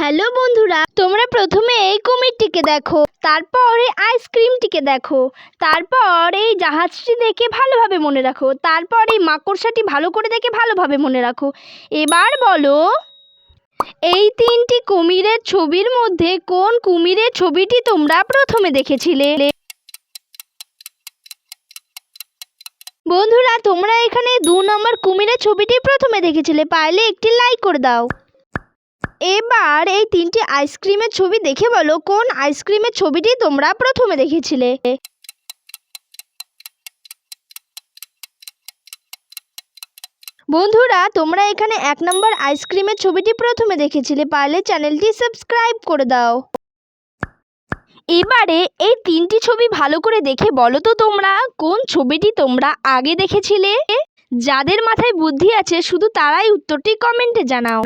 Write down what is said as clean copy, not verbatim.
Hello বন্ধুরা, তোমরা প্রথমে এই কুমিরটিকে দেখো, তারপর এই আইসক্রিমটিকে দেখো, তারপর এই জাহাজটি দেখে ভালোভাবে মনে রাখো, তারপর এই মাকড়সাটি ভালো করে দেখে ভালোভাবে মনে রাখো। এবার বলো, এই তিনটি কুমিরের ছবির মধ্যে কোন কুমিরের ছবিটি তোমরা প্রথমে দেখেছিলে? বন্ধুরা, তোমরা এখানে 2 নম্বর কুমিরের ছবিটি প্রথমে দেখেছিলে, পারলে একটি লাইক করে দাও। এবার এই তিনটি আইসক্রিমের ছবি দেখে বলো কোন আইসক্রিমের ছবিটি তোমরা প্রথমে দেখেছিলে। বন্ধুরা, তোমরা এখানে 1 নম্বর আইসক্রিমের ছবিটি প্রথমে দেখেছিলে, পারলে চ্যানেলটি সাবস্ক্রাইব করে দাও। এবারে এই তিনটি ছবি ভালো করে দেখে বলো তো তোমরা কোন ছবিটি তোমরা আগে দেখেছিলে। যাদের মাথায় বুদ্ধি আছে শুধু তারাই উত্তরটি কমেন্টে জানাও।